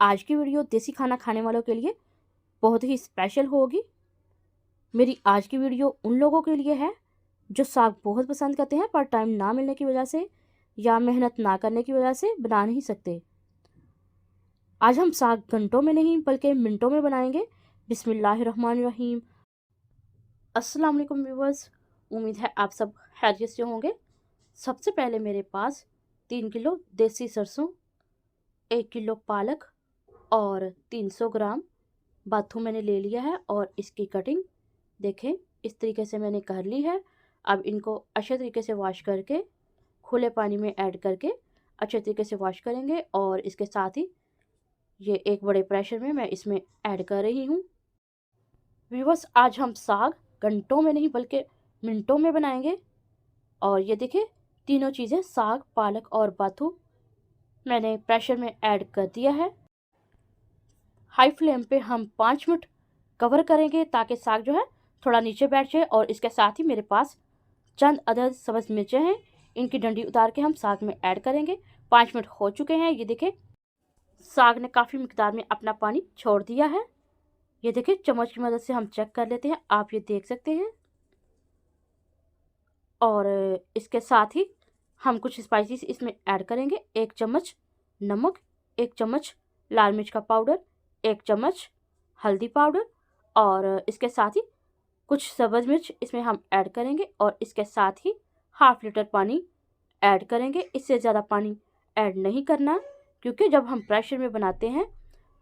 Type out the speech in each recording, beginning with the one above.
आज की वीडियो देसी खाना खाने वालों के लिए बहुत ही स्पेशल होगी। मेरी आज की वीडियो उन लोगों के लिए है जो साग बहुत पसंद करते हैं पर टाइम ना मिलने की वजह से या मेहनत ना करने की वजह से बना नहीं सकते। आज हम साग घंटों में नहीं बल्कि मिनटों में बनाएंगे। बिस्मिल्लाहिर्रहमानिर्रहीम। अस्सलाम वालेकुम व्यूअर्स, उम्मीद है आप सब खैरियत से होंगे। सबसे पहले मेरे पास 3 किलो देसी सरसों, 1 किलो पालक और 300 ग्राम बाथू मैंने ले लिया है और इसकी कटिंग देखें इस तरीके से मैंने कर ली है। अब इनको अच्छे तरीके से वॉश करके खुले पानी में ऐड करके अच्छे तरीके से वॉश करेंगे और इसके साथ ही ये एक बड़े प्रेशर में मैं इसमें ऐड कर रही हूँ। व्यूअर्स, आज हम साग घंटों में नहीं बल्कि मिनटों में बनाएंगे। और ये देखें तीनों चीज़ें साग, पालक और बाथू मैंने प्रेशर में ऐड कर दिया है। हाई फ्लेम पे हम 5 मिनट कवर करेंगे ताकि साग जो है थोड़ा नीचे बैठ जाए। और इसके साथ ही मेरे पास चंद अदद सब्ज़ मिर्चें हैं, इनकी डंडी उतार के हम साग में ऐड करेंगे। 5 मिनट हो चुके हैं। ये देखें साग ने काफ़ी मिकदार में अपना पानी छोड़ दिया है। ये देखें चम्मच की मदद से हम चेक कर लेते हैं, आप ये देख सकते हैं। और इसके साथ ही हम कुछ स्पाइसेस इसमें ऐड करेंगे। 1 चम्मच नमक, 1 चम्मच लाल मिर्च का पाउडर, 1 चम्मच हल्दी पाउडर और इसके साथ ही कुछ सब्ज़ मिर्च इसमें हम ऐड करेंगे। और इसके साथ ही हाफ़ लीटर पानी ऐड करेंगे। इससे ज़्यादा पानी ऐड नहीं करना क्योंकि जब हम प्रेशर में बनाते हैं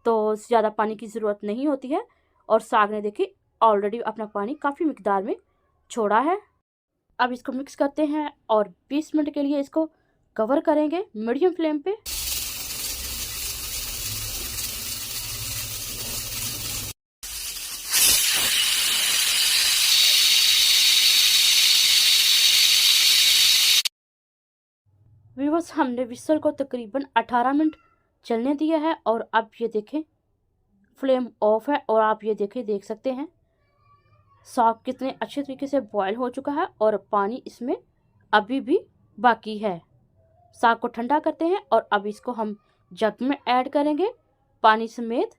तो ज़्यादा पानी की ज़रूरत नहीं होती है। और साग ने देखिए ऑलरेडी अपना पानी काफ़ी मिकदार में छोड़ा है। अब इसको मिक्स करते हैं और 20 मिनट के लिए इसको कवर करेंगे मीडियम फ्लेम पे। व्यूअर्स, हमने विसल को तकरीबन 18 मिनट चलने दिया है और अब ये देखें फ्लेम ऑफ है। और आप ये देख सकते हैं साग कितने अच्छे तरीके से बॉयल हो चुका है और पानी इसमें अभी भी बाकी है। साग को ठंडा करते हैं और अब इसको हम जग में ऐड करेंगे पानी समेत।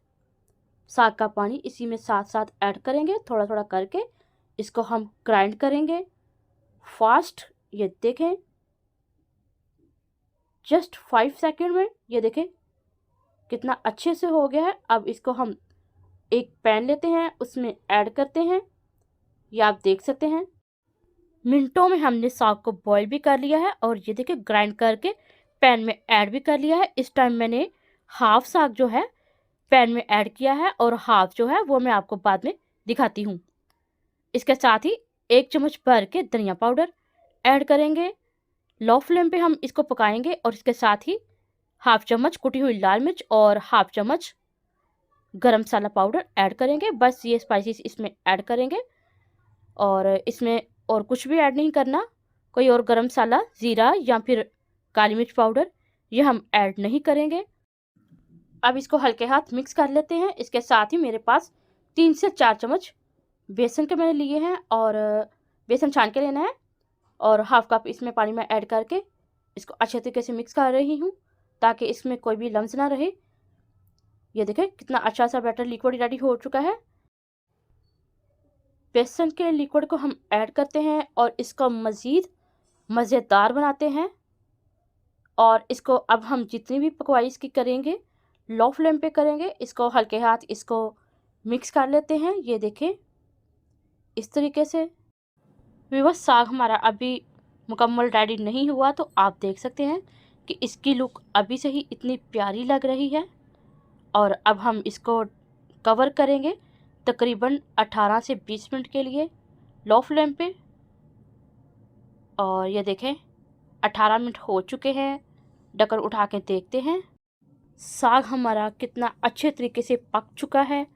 साग का पानी इसी में साथ साथ ऐड करेंगे, थोड़ा थोड़ा करके इसको हम ग्राइंड करेंगे फास्ट। ये देखें जस्ट 5 सेकेंड में ये देखें कितना अच्छे से हो गया है। अब इसको हम एक पैन लेते हैं, उसमें ऐड करते हैं। ये आप देख सकते हैं मिनटों में हमने साग को बॉईल भी कर लिया है और ये देखिए ग्राइंड करके पैन में ऐड भी कर लिया है। इस टाइम मैंने हाफ साग जो है पैन में ऐड किया है और हाफ जो है वो मैं आपको बाद में दिखाती हूँ। इसके साथ ही 1 चम्मच भर के धनिया पाउडर ऐड करेंगे। लो फ्लेम पे हम इसको पकाएंगे और इसके साथ ही हाफ चम्मच कुटी हुई लाल मिर्च और हाफ चम्मच गरम मसाला पाउडर ऐड करेंगे। बस ये स्पाइसेस इसमें ऐड करेंगे और इसमें और कुछ भी ऐड नहीं करना। कोई और गरम मसाला, ज़ीरा या फिर काली मिर्च पाउडर ये हम ऐड नहीं करेंगे। अब इसको हल्के हाथ मिक्स कर लेते हैं। इसके साथ ही मेरे पास 3 से 4 चम्मच बेसन के मैंने लिए हैं और बेसन छान के लेना है। और हाफ कप इसमें पानी में ऐड करके इसको अच्छे तरीके से मिक्स कर रही हूँ ताकि इसमें कोई भी लम्स ना रहे। ये देखें कितना अच्छा सा बैटर लिक्विड रेडी हो चुका है। बेसन के लिक्विड को हम ऐड करते हैं और इसको मज़ीद मज़ेदार बनाते हैं। और इसको अब हम जितनी भी पकवाई इसकी करेंगे लो फ्लेम पे करेंगे। इसको हल्के हाथ इसको मिक्स कर लेते हैं। ये देखें इस तरीके से। व्यूअर्स, साग हमारा अभी मुकम्मल रेडी नहीं हुआ तो आप देख सकते हैं कि इसकी लुक अभी से ही इतनी प्यारी लग रही है। और अब हम इसको कवर करेंगे तकरीबन 18 से 20 मिनट के लिए लो फ्लेम पे। और ये देखें 18 मिनट हो चुके हैं। ढक्कन उठा के देखते हैं साग हमारा कितना अच्छे तरीके से पक चुका है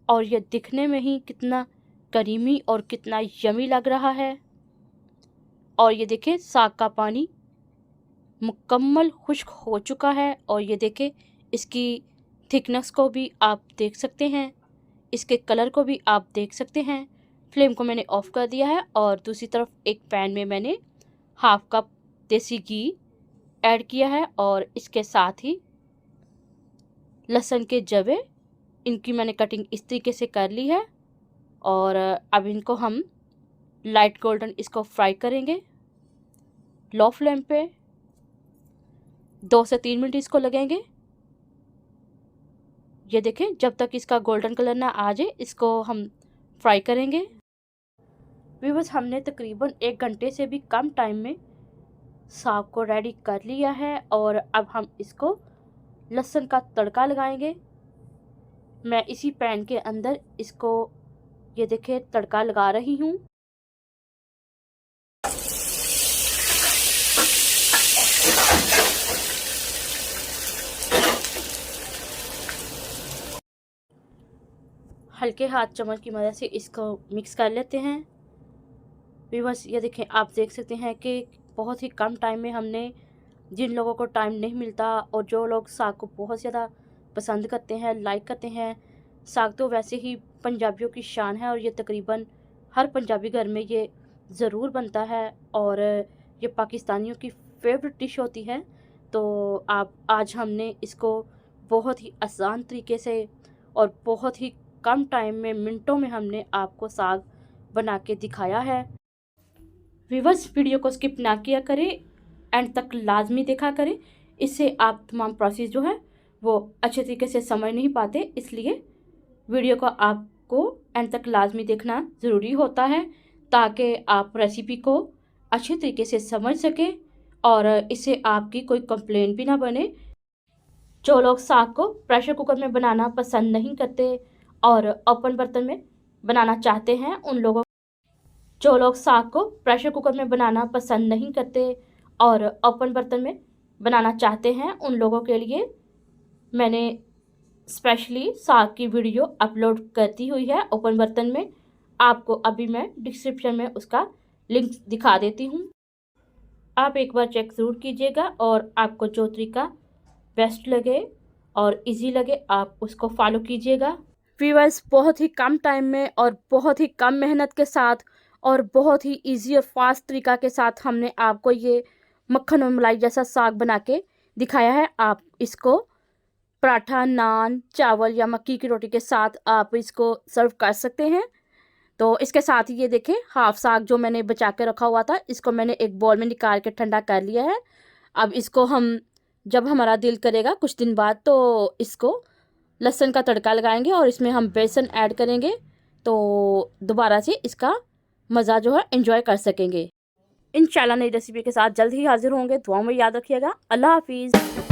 और ये दिखने में ही कितना करीमी और कितना यमी लग रहा है। और ये देखें साग का पानी मुकम्मल खुश्क हो चुका है और ये देखें इसकी थिकनेस को भी आप देख सकते हैं, इसके कलर को भी आप देख सकते हैं। फ्लेम को मैंने ऑफ़ कर दिया है और दूसरी तरफ एक पैन में मैंने हाफ कप देसी घी ऐड किया है और इसके साथ ही लहसुन के जवे, इनकी मैंने कटिंग इस तरीके से कर ली है और अब इनको हम लाइट गोल्डन इसको फ्राई करेंगे लो फ्लेम पे। 2 से 3 मिनट इसको लगेंगे। ये देखें, जब तक इसका गोल्डन कलर ना आ जाए इसको हम फ्राई करेंगे। व्यूअर्स, हमने तकरीबन 1 घंटे से भी कम टाइम में साग को रेडी कर लिया है और अब हम इसको लहसुन का तड़का लगाएंगे। मैं इसी पैन के अंदर इसको ये देखिए तड़का लगा रही हूँ। हल्के हाथ चम्मच की मदद से इसको मिक्स कर लेते हैं। व्यूअर्स, ये देखें, आप देख सकते हैं कि बहुत ही कम टाइम में हमने, जिन लोगों को टाइम नहीं मिलता और जो लोग साग को बहुत ज़्यादा पसंद करते हैं, लाइक करते हैं, साग तो वैसे ही पंजाबियों की शान है और ये तकरीबन हर पंजाबी घर में ये ज़रूर बनता है और ये पाकिस्तानियों की फेवरेट डिश होती है। तो आज हमने इसको बहुत ही आसान तरीके से और बहुत ही कम टाइम में, मिनटों में हमने आपको साग बना के दिखाया है। व्यूअर्स, वीडियो को स्किप ना किया करें, एंड तक लाजमी देखा करें, इससे आप तमाम प्रोसेस जो है वो अच्छे तरीके से समझ नहीं पाते, इसलिए वीडियो को आपको एंड तक लाजमी देखना ज़रूरी होता है ताकि आप रेसिपी को अच्छे तरीके से समझ सकें और इससे आपकी कोई कंप्लेंट भी ना बने। जो लोग साग को प्रेशर कुकर में बनाना पसंद नहीं करते और ओपन बर्तन में बनाना चाहते हैं, जो लोग साग को प्रेशर कुकर में बनाना पसंद नहीं करते और ओपन बर्तन में बनाना चाहते हैं, उन लोगों के लिए मैंने स्पेशली साग की वीडियो अपलोड करती हुई है ओपन बर्तन में। आपको अभी मैं डिस्क्रिप्शन में उसका लिंक दिखा देती हूँ। आप एक बार चेक ज़रूर कीजिएगा और आपको जो तरीका बेस्ट लगे और इजी लगे आप उसको फॉलो कीजिएगा। व्यूअर्स, बहुत ही कम टाइम में और बहुत ही कम मेहनत के साथ और बहुत ही इजी और फास्ट तरीका के साथ हमने आपको ये मक्खन और मलाई जैसा साग बना के दिखाया है। आप इसको पराठा, नान, चावल या मक्की की रोटी के साथ आप इसको सर्व कर सकते हैं। तो इसके साथ ही ये देखें, हाफ साग जो मैंने बचा के रखा हुआ था इसको मैंने एक बॉल में निकाल के ठंडा कर लिया है। अब इसको हम, जब हमारा दिल करेगा कुछ दिन बाद, तो इसको लहसुन का तड़का लगाएंगे और इसमें हम बेसन ऐड करेंगे तो दोबारा से इसका मज़ा जो है एंजॉय कर सकेंगे। इंशाल्लाह नई रेसिपी के साथ जल्द ही हाजिर होंगे। दुआओं में याद रखिएगा। अल्लाह हाफिज़।